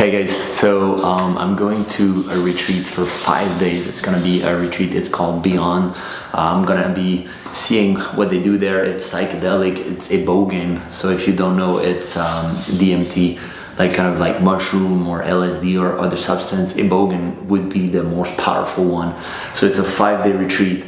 Hey guys, so I'm going to a retreat for 5 days. It's gonna be a retreat, it's called Beond. I'm gonna be seeing what they do there. It's psychedelic, it's Ibogaine. So if you don't know, it's DMT, like kind of like mushroom or LSD or other substance. Ibogaine would be the most powerful one. So it's a 5-day retreat.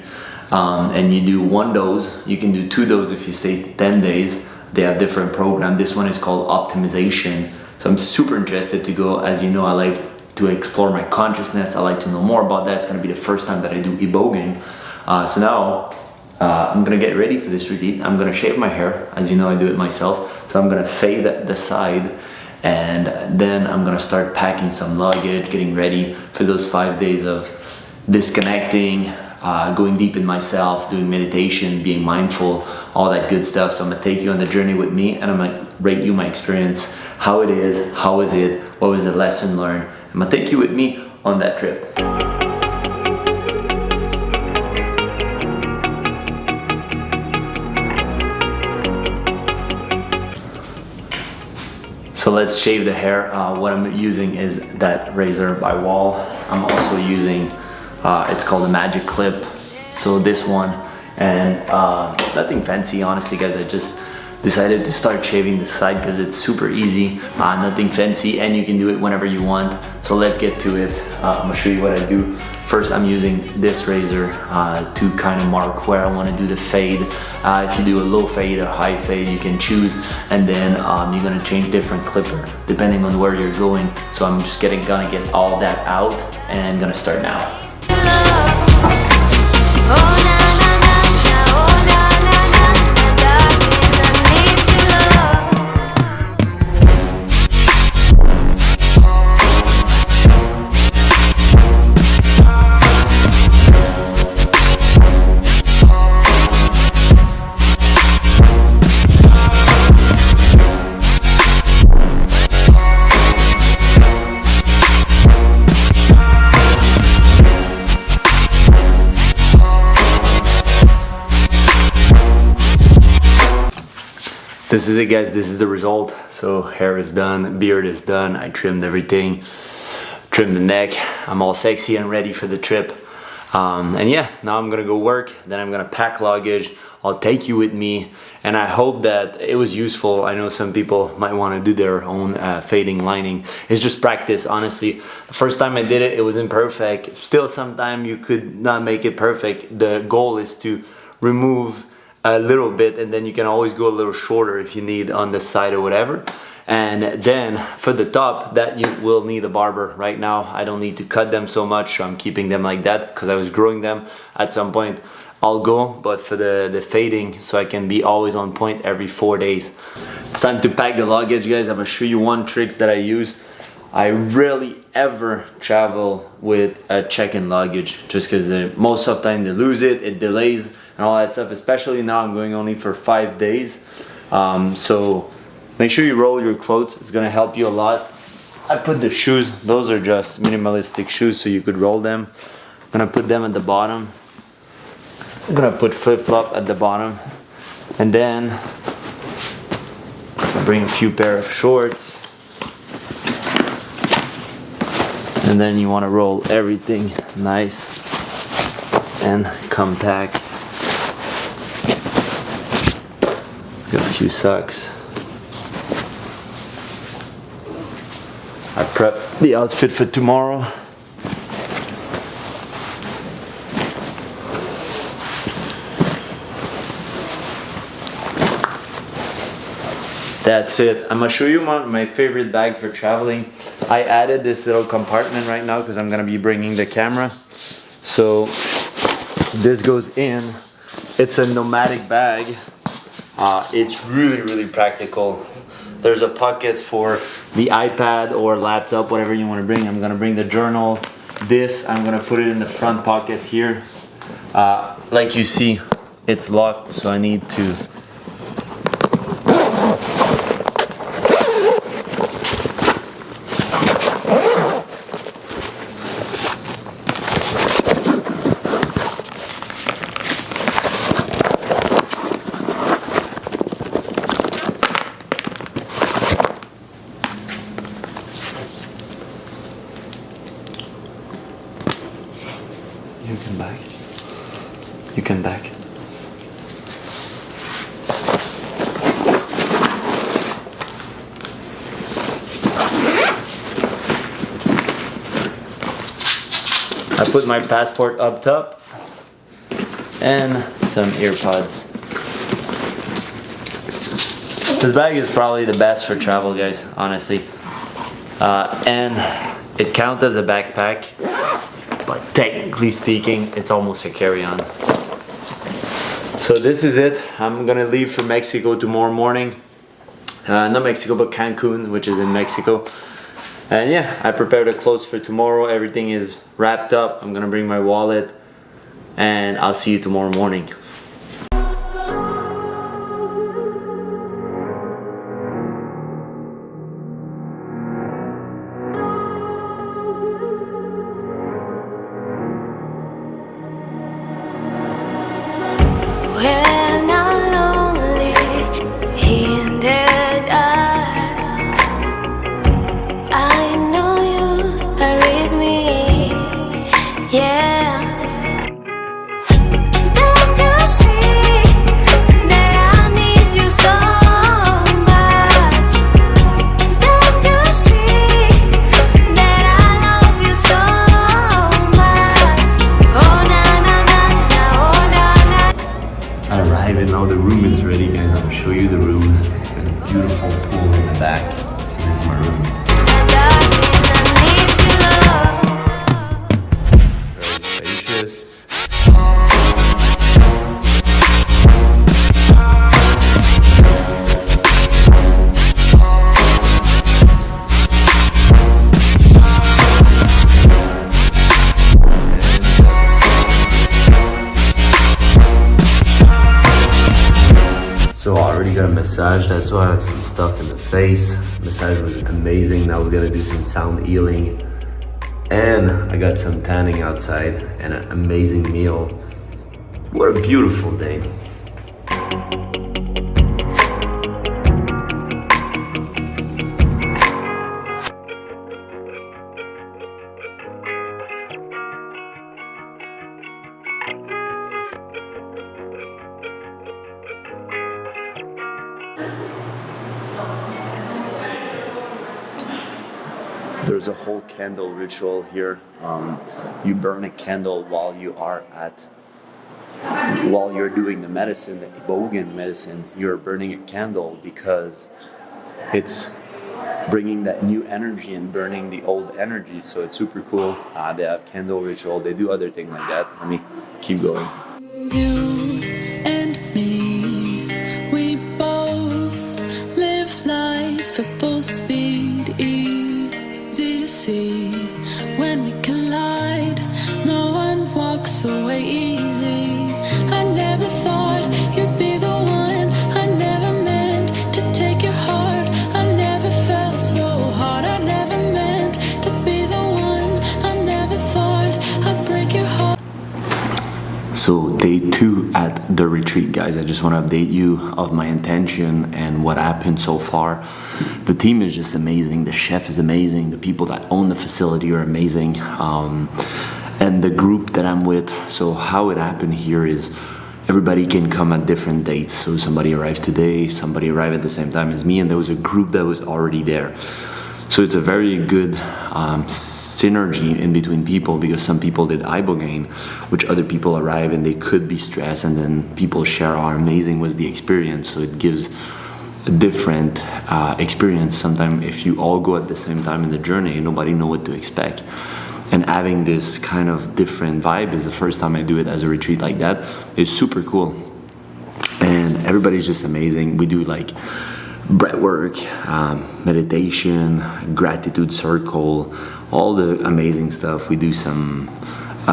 And you do 1 dose. You can do 2 doses if you stay 10 days. They have different program. This one is called optimization. So I'm super interested to go. As you know, I like to explore my consciousness. I like to know more about that. It's gonna be the first time that I do Ibogaine. So now I'm gonna get ready for this retreat. I'm gonna shave my hair. As you know, I do it myself. So I'm gonna fade the side, and then I'm gonna start packing some luggage, getting ready for those 5 days of disconnecting, going deep in myself, doing meditation, being mindful, all that good stuff. So I'm gonna take you on the journey with me, and I'm gonna rate you my experience, how it is, how is it, what was the lesson learned. I'm gonna take you with me on that trip. So let's shave the hair. What I'm using is that razor by Wall. I'm also using, it's called a magic clip. So this one, and nothing fancy, honestly guys. I just decided to start shaving the side because it's super easy, nothing fancy, and you can do it whenever you want. So let's get to it. I'm gonna show you what I do. First, I'm using this razor to kind of mark where I want to do the fade. If you do a low fade or high fade, you can choose, and then you're gonna change different clipper depending on where you're going. So I'm just gonna get all that out, and I'm gonna start now. This is it guys, this is the result. So hair is done, beard is done, I trimmed everything, trimmed the neck. I'm all sexy and ready for the trip. And yeah, now I'm gonna go work, then I'm gonna pack luggage. I'll take you with me, and I hope that it was useful. I know some people might wanna do their own fading lining. It's just practice, honestly. The first time I did it, it was imperfect. Still, sometimes you could not make it perfect. The goal is to remove a little bit, and then you can always go a little shorter if you need on the side or whatever. And then for the top, that you will need a barber. Right now I don't need to cut them so much, so I'm keeping them like that because I was growing them. At some point I'll go, but for the fading, so I can be always on point every 4 days. It's time to pack the luggage guys. I'm gonna show you one tricks that I use. I rarely ever travel with a check-in luggage, just because most of the time they lose it, it delays and all that stuff, especially now I'm going only for 5 days. So make sure you roll your clothes, it's gonna help you a lot. I put the shoes, those are just minimalistic shoes, so you could roll them. I'm gonna put them at the bottom. I'm gonna put flip-flop at the bottom, and then bring a few pair of shorts. And then you want to roll everything nice and compact. Got a few socks. I prepped the outfit for tomorrow. That's it. I'm gonna show you my favorite bag for traveling. I added this little compartment right now because I'm gonna be bringing the camera. So this goes in. It's a nomadic bag. It's really practical. There's a pocket for the iPad or laptop, whatever you want to bring. I'm gonna bring the journal. This I'm gonna put it in the front pocket here. Like you see, it's locked, so I need to You can back. You can back. I put my passport up top and some earpods. This bag is probably the best for travel, guys, honestly. And it counts as a backpack, but technically speaking, it's almost a carry-on. So this is it. I'm gonna leave for Mexico tomorrow morning. Not Mexico, but Cancun, which is in Mexico. And yeah, I prepared the clothes for tomorrow. Everything is wrapped up. I'm gonna bring my wallet, and I'll see you tomorrow morning. When I'm lonely in the dark, I know you are with me, yeah. Don't you see that I need you so much? Don't you see that I love you so much? Oh na na na na, oh na na. I arrived and now the room is ready, guys. I'll show you the room. Got a beautiful pool in the back. So this is my room. Very spacious. So I already got a massage, that's why I have some stuff in the face. Massage was amazing. Now we're gonna do some sound healing. And I got some tanning outside and an amazing meal. What a beautiful day. There's a whole candle ritual here. You burn a candle while you're doing the medicine, the Ibogaine medicine. You're burning a candle because it's bringing that new energy and burning the old energy. So it's super cool. They have candle ritual. They do other things like that. Let me keep going. You and me, we both live life at full speed. Easy to see when we collide. No one walks away easy. I never thought you'd be the one. I never meant to take your heart. I never felt so hard. I never meant to be the one. I never thought I'd break your heart. So day 2 at the retreat, guys. I just want to update you of my intention and what happened so far. The team is just amazing. The chef is amazing. The people that own the facility are amazing. And the group that I'm with. So how it happened here is everybody can come at different dates. So somebody arrived today, somebody arrived at the same time as me, and there was a group that was already there. So it's a very good synergy in between people, because some people did Ibogaine, which other people arrive and they could be stressed, and then people share how amazing was the experience. So it gives a different experience. Sometimes if you all go at the same time in the journey, nobody know what to expect. And having this kind of different vibe is the first time I do it as a retreat like that. It's super cool. And everybody's just amazing. We do like breath work, meditation, gratitude circle, all the amazing stuff. We do some,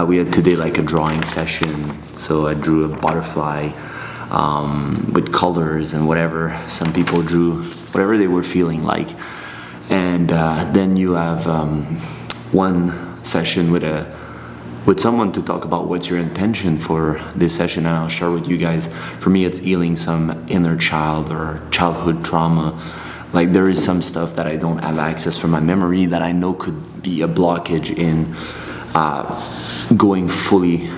we had today like a drawing session. So I drew a butterfly with colors and whatever. Some people drew whatever they were feeling like. And then you have one session with someone to talk about what's your intention for this session, and I'll share with you guys. For me, it's healing some inner child or childhood trauma. Like there is some stuff that I don't have access from my memory that I know could be a blockage in going fully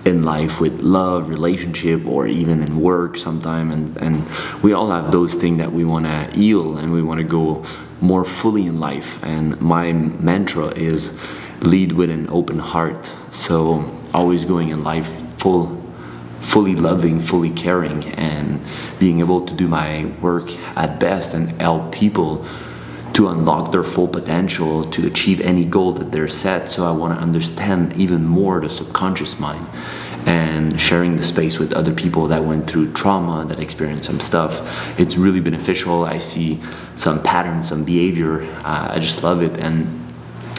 in life with love, relationship, or even in work sometime, and we all have those things that we want to heal and we want to go more fully in life. And my mantra is lead with an open heart, so always going in life fully loving, fully caring, and being able to do my work at best and help people to unlock their full potential, to achieve any goal that they're set. So I want to understand even more the subconscious mind, and sharing the space with other people that went through trauma, that experienced some stuff. It's really beneficial. I see some patterns, some behavior. I just love it. And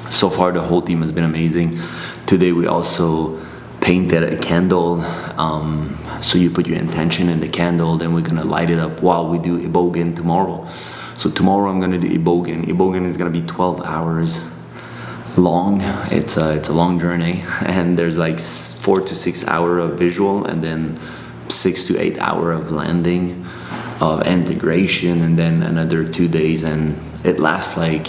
so far the whole team has been amazing. Today we also painted a candle. So you put your intention in the candle, then we're gonna light it up while we do Ibogaine tomorrow. So tomorrow I'm gonna do Ibogaine. Ibogaine is gonna be 12 hours long. It's a long journey, and there's like 4 to 6 hours of visual, and then 6 to 8 hours of landing, of integration, and then another 2 days, and it lasts like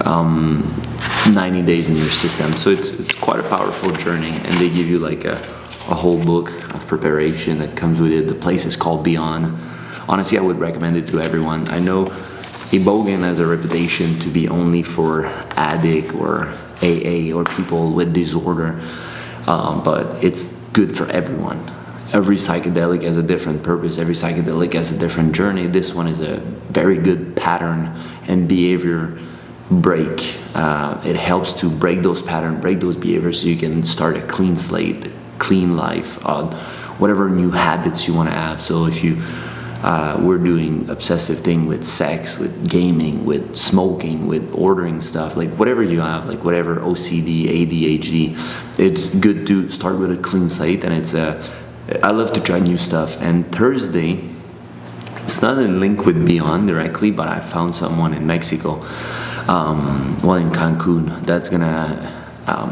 90 days in your system. So it's quite a powerful journey, and they give you like a whole book of preparation that comes with it. The place is called Beond. Honestly, I would recommend it to everyone. I know Ibogaine has a reputation to be only for addict or AA or people with disorder, but it's good for everyone. Every psychedelic has a different purpose. Every psychedelic has a different journey. This one is a very good pattern and behavior break. It helps to break those patterns, break those behaviors, so you can start a clean slate, clean life, whatever new habits you want to have. So if you we're doing obsessive thing with sex, with gaming, with smoking, with ordering stuff, like whatever you have, like whatever OCD, ADHD, it's good to start with a clean slate. And I love to try new stuff. And Thursday, it's not in link with Beond directly, but I found someone in Mexico, in Cancun, that's gonna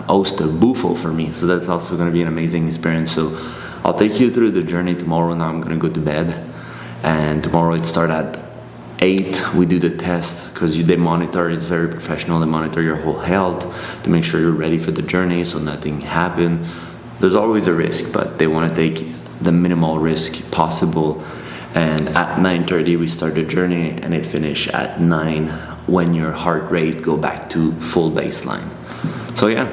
host a bufo for me. So that's also gonna be an amazing experience. So I'll take you through the journey tomorrow. Now I'm gonna go to bed. And tomorrow it starts at 8. We do the test because they monitor. It's very professional. They monitor your whole health to make sure you're ready for the journey, so nothing happen. There's always a risk, but they want to take the minimal risk possible. And at 9:30 we start the journey, and it finish at 9 when your heart rate go back to full baseline. So yeah,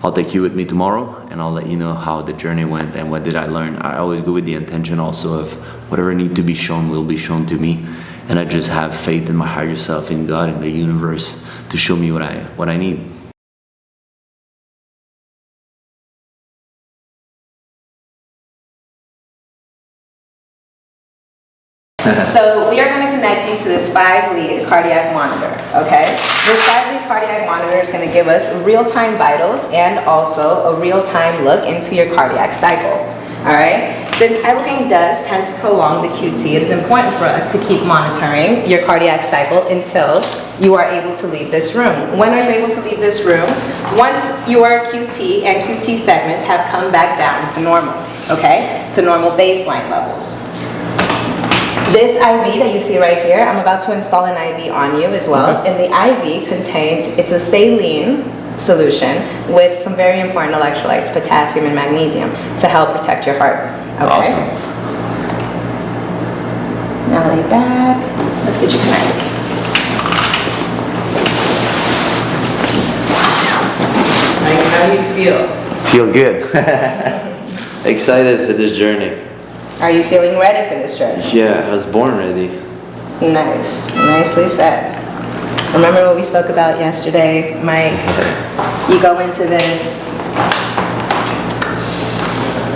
I'll take you with me tomorrow, and I'll let you know how the journey went and what did I learn. I always go with the intention also of whatever need to be shown will be shown to me, and I just have faith in my higher self, in God, in the universe, to show me what I need. So we are going to connect you to this 5-lead cardiac monitor, okay? This 5-lead cardiac monitor is going to give us real-time vitals and also a real-time look into your cardiac cycle, all right? Since Ibogaine does tend to prolong the QT, it is important for us to keep monitoring your cardiac cycle until you are able to leave this room. When are you able to leave this room? Once your QT and QT segments have come back down to normal, okay? To normal baseline levels. This IV that you see right here, I'm about to install an IV on you as well. Okay. And the IV contains, it's a saline solution with some very important electrolytes, potassium and magnesium, to help protect your heart. Okay? Awesome. Now lay back. Let's get you connected. How do you feel? Feel good. Excited for this journey. Are you feeling ready for this journey? Yeah, I was born ready. Nice. Nicely said. Remember what we spoke about yesterday, Mike? You go into this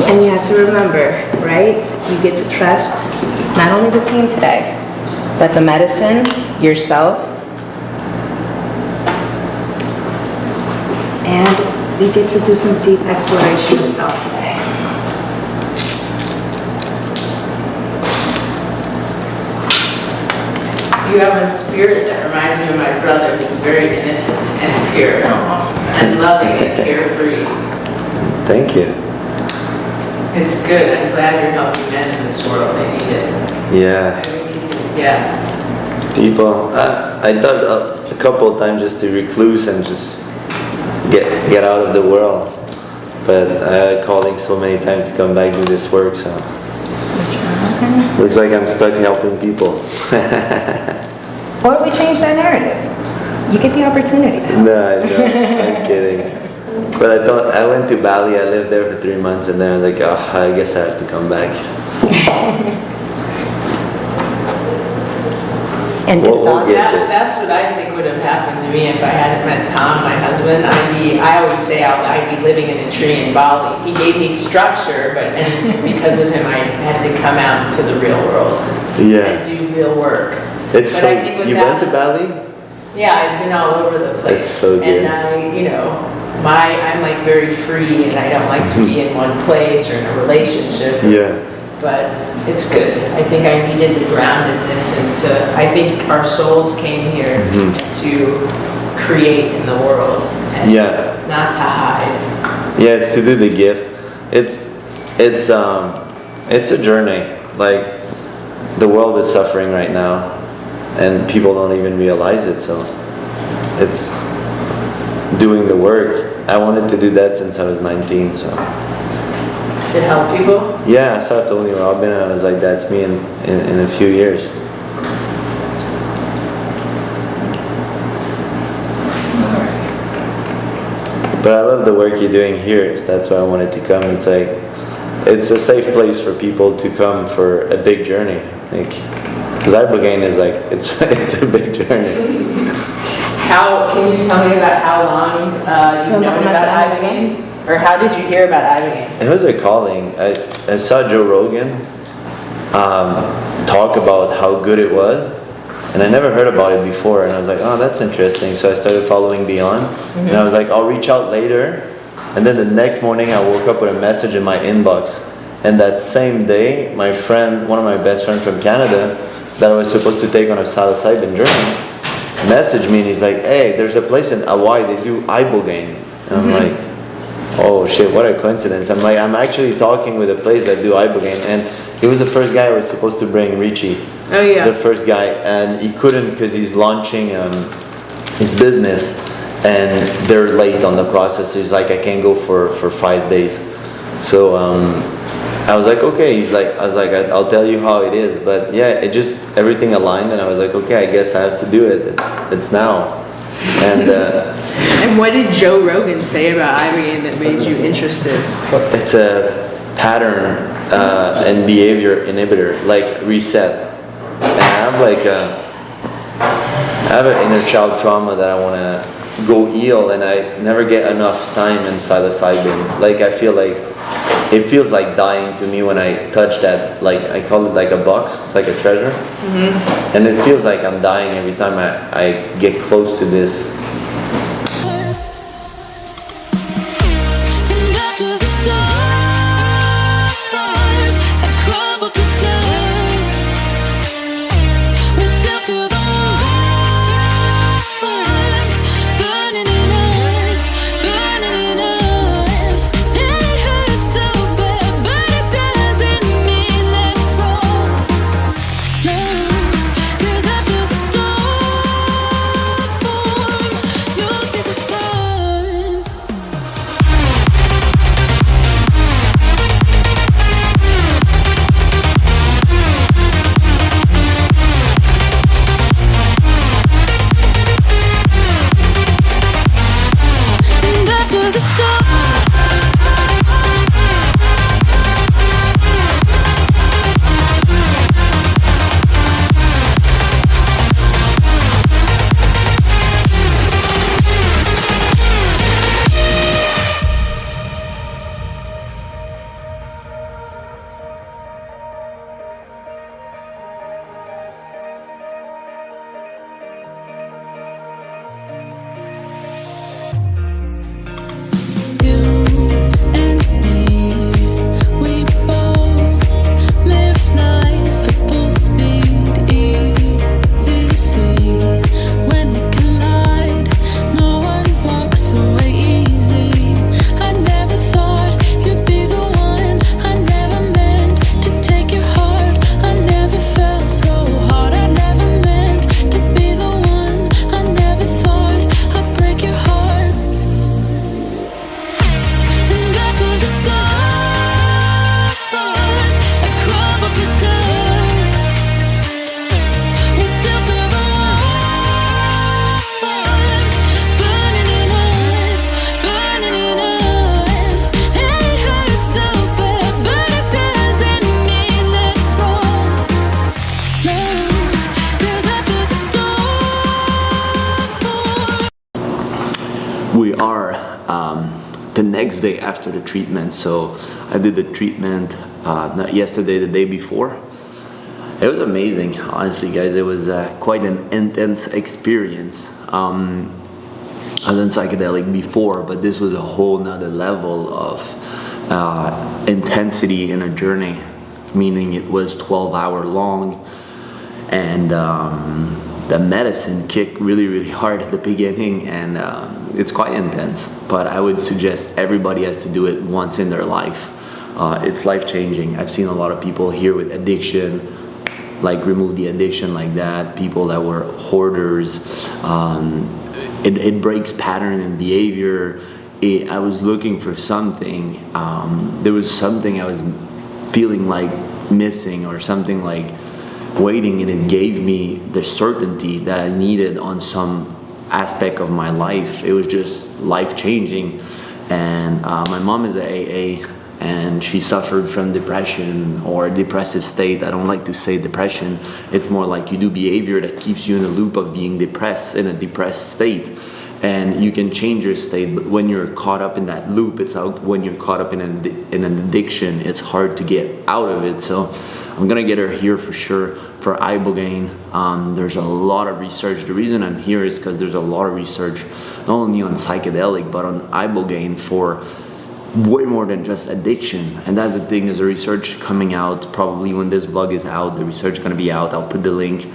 and you have to remember, right? You get to trust not only the team today, but the medicine, yourself, and we get to do some deep exploration of self today. You have a spirit that reminds me of my brother. He's very innocent and pure and loving and carefree. Thank you. It's good. I'm glad you're helping men in this world. They need it. Yeah. Yeah. People, I thought a couple of times just to recluse and just get out of the world. But calling so many times to come back do this work, so looks like I'm stuck helping people. Or we change that narrative. You get the opportunity. No, I'm kidding. But I went to Bali, I lived there for 3 months, and then I was like, oh, I guess I have to come back. And We'll get this. That's what I think would have happened to me if I hadn't met Tom, my husband. I always say I'd be living in a tree in Bali. He gave me structure, and because of him, I had to come out to the real world and do real work. It's but so. I think You went to Bali? Yeah, I've been all over the place. It's so good. And I'm like very free, and I don't like to be in one place or in a relationship. Yeah. But it's good. I think I needed the groundedness, and I think our souls came here to create in the world, and not to hide. Yeah, it's to do the gift. It's a journey. Like, the world is suffering right now, and people don't even realize it. So it's doing the work. I wanted to do that since I was 19. So. To help people? Yeah, I saw Tony Robbins and I was like, that's me in a few years. But I love the work you're doing here, so that's why I wanted to come. It's like, it's a safe place for people to come for a big journey. Like, because Ibogaine is like, it's a big journey. Can you tell me about how long you've known about Ibogaine? Or how did you hear about Ibogaine? It was a calling. I saw Joe Rogan talk about how good it was, and I never heard about it before, and I was like, oh, that's interesting. So I started following Beond, and I was like, I'll reach out later. And then the next morning I woke up with a message in my inbox, and that same day my friend, one of my best friends from Canada that I was supposed to take on a psilocybin journey, messaged me, and he's like, hey, there's a place in Hawaii, they do Ibogaine. And I'm like, oh shit, what a coincidence. I'm like, I'm actually talking with a place that do Ibogaine, and he was the first guy I was supposed to bring, Richie. Oh yeah. The first guy, and he couldn't because he's launching his business, and they're late on the process. So he's like, I can't go for 5 days. So I was like, okay. I was like, I'll tell you how it is. But yeah, it just, everything aligned, and I was like, okay, I guess I have to do it. It's now. And and what did Joe Rogan say about Ibogaine that made you interested? it's a pattern and behavior inhibitor, like reset. And I have an inner child trauma that I want to go heal, and I never get enough time in psilocybin. Like, I feel like it feels like dying to me when I touch that. Like, I call it like a box. It's like a treasure, and it feels like I'm dying every time I get close to this. And after the stars have crumbled to dust, we still feel the warmth burning in us, burning in us. It hurts so bad, but it doesn't mean that it's wrong. No, 'cause after the storm, We are the next day after the treatment. So I did the treatment not yesterday, the day before. It was amazing, honestly, guys. It was quite an intense experience. I've done psychedelic before, but this was a whole nother level of intensity in a journey, meaning it was 12-hour long, and the medicine kicked really, really hard at the beginning, and it's quite intense. But I would suggest everybody has to do it once in their life. It's life-changing. I've seen a lot of people here with addiction, like remove the addiction like that, people that were hoarders. It breaks pattern and behavior. I was looking for something. There was something I was feeling like missing, or something like waiting, and it gave me the certainty that I needed on some aspect of my life. It was just life-changing. And my mom is a AA, and she suffered from depression or depressive state. I don't like to say depression. It's more like you do behavior that keeps you in a loop of being depressed, in a depressed state. And you can change your state, but when you're caught up in that loop, it's out. When you're caught up in an addiction, it's hard to get out of it. So I'm gonna get her here for sure for Ibogaine. There's a lot of research. The reason I'm here is because there's a lot of research, not only on psychedelic, but on Ibogaine for way more than just addiction. And that's the thing, there's a research coming out probably when this vlog is out. The research is going to be out. I'll put the link.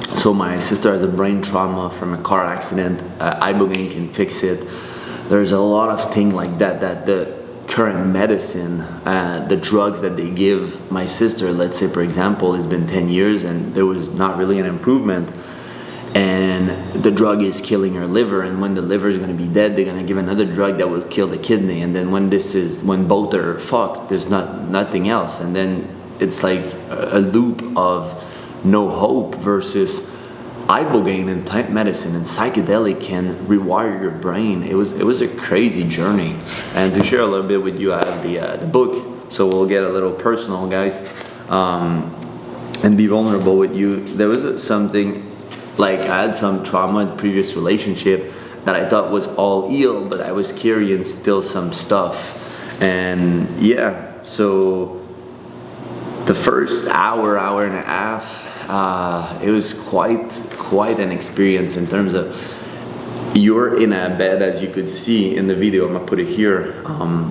So my sister has a brain trauma from a car accident. Ibogaine can fix it. There's a lot of things like that the current medicine, the drugs that they give my sister, let's say for example, it's been 10 years and there was not really an improvement. And the drug is killing her liver, and when the liver is going to be dead, they're going to give another drug that will kill the kidney, and then when both are fucked, there's nothing else, and then it's like a loop of no hope. Versus Ibogaine and plant medicine and psychedelic can rewire your brain. It was a crazy journey. And to share a little bit with you, I have the book, so we'll get a little personal, guys, and be vulnerable with you. There was something. Like I had some trauma in previous relationship that I thought was all healed, but I was carrying still some stuff. And yeah, so the first hour and a half, it was quite an experience in terms of you're in a bed, as you could see in the video. I'm gonna put it here,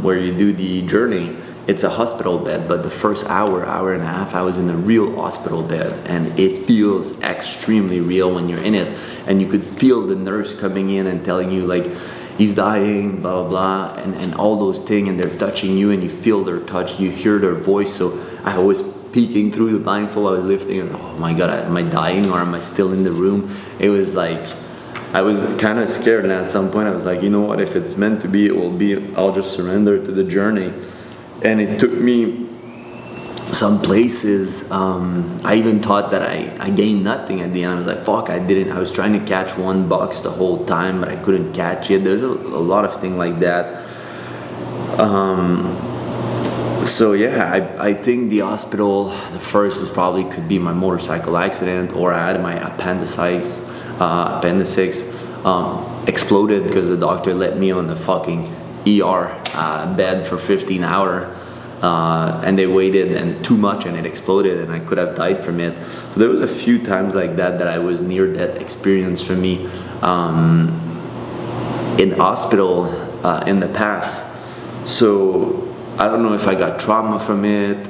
where you do the journey. It's a hospital bed, but the first hour and a half, I was in a real hospital bed, and it feels extremely real when you're in it. And you could feel the nurse coming in and telling you like, he's dying, blah, blah, blah, and all those things, and they're touching you, and you feel their touch, you hear their voice. So I was peeking through the blindfold, I was lifting, and oh my God, am I dying or am I still in the room? It was like, I was kind of scared, and at some point I was like, you know what, if it's meant to be, it will be. I'll just surrender to the journey. And it took me some places. I even thought that I gained nothing at the end. I was like, fuck, I didn't. I was trying to catch one box the whole time, but I couldn't catch it. There's a lot of things like that. So yeah, I think the hospital, the first was probably could be my motorcycle accident, or I had my appendix exploded because the doctor let me on the fucking ER bed for 15 hours, and they waited and too much, and it exploded, and I could have died from it. So there was a few times like that I was near death experience for me in hospital in the past. So I don't know if I got trauma from it,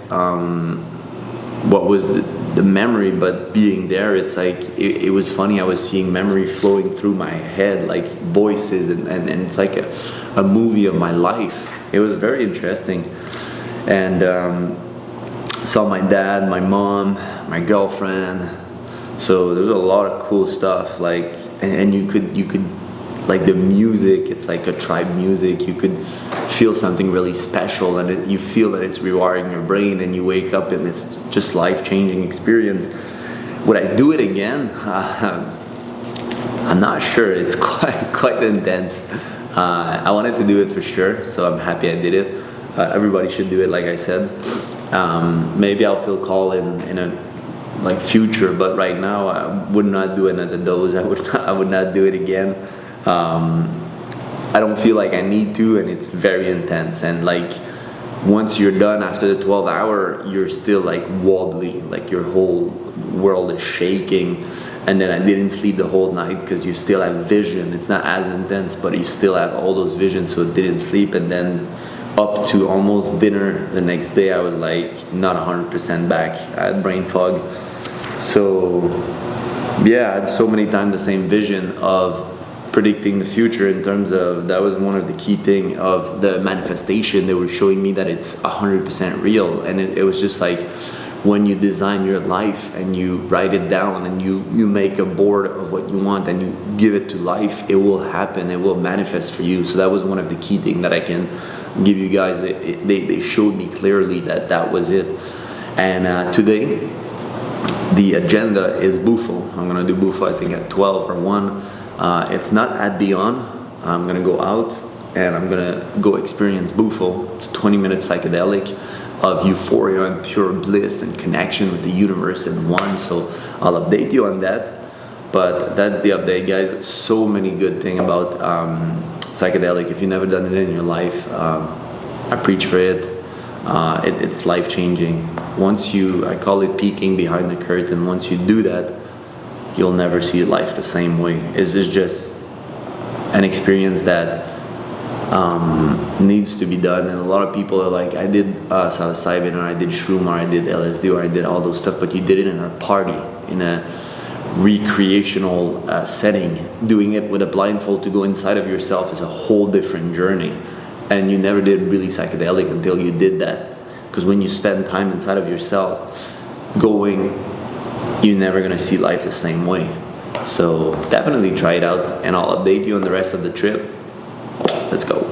what was the memory, but being there, it's like, it was funny. I was seeing memory flowing through my head, like voices, and it's like a movie of my life. It was very interesting. And saw my dad, my mom, my girlfriend. So there's a lot of cool stuff, like, and you could like the music, it's like a tribe music. You could feel something really special, and you feel that it's rewiring your brain, and you wake up and it's just life-changing experience. Would I do it again? I'm not sure. It's quite intense. I wanted to do it for sure, so I'm happy I did it. Everybody should do it, like I said. Maybe I'll feel called in a future, but right now I would not do another dose. I would not do it again. I don't feel like I need to, and it's very intense. And like once you're done after the 12 hour, you're still like wobbly, like your whole world is shaking. And then I didn't sleep the whole night because you still have vision. It's not as intense, but you still have all those visions, so I didn't sleep. And then up to almost dinner the next day, I was like not 100% back. I had brain fog. So yeah, I had so many times the same vision of predicting the future, in terms of that was one of the key thing of the manifestation. They were showing me that it's 100% real, and it was just like when you design your life and you write it down and you make a board of what you want and you give it to life, it will happen, it will manifest for you. So that was one of the key things that I can give you guys. They showed me clearly that that was it. And today the agenda is bufo. I'm gonna do bufo, I think at 12 or 1. It's not at Beond. I'm gonna go out and I'm gonna go experience bufo. It's a 20-minute psychedelic of euphoria and pure bliss and connection with the universe and one. So I'll update you on that. But that's the update, guys. So many good things about psychedelic. If you've never done it in your life, I preach for it. It's life-changing. Once you, I call it peeking behind the curtain. Once you do that, you'll never see life the same way. It's just an experience that needs to be done. And a lot of people are like, I did psilocybin, or I did shroom, or I did LSD, or I did all those stuff, but you did it in a party, in a recreational setting. Doing it with a blindfold to go inside of yourself is a whole different journey. And you never did really psychedelic until you did that. Because when you spend time inside of yourself going, you're never gonna see life the same way. So definitely try it out, and I'll update you on the rest of the trip. Let's go.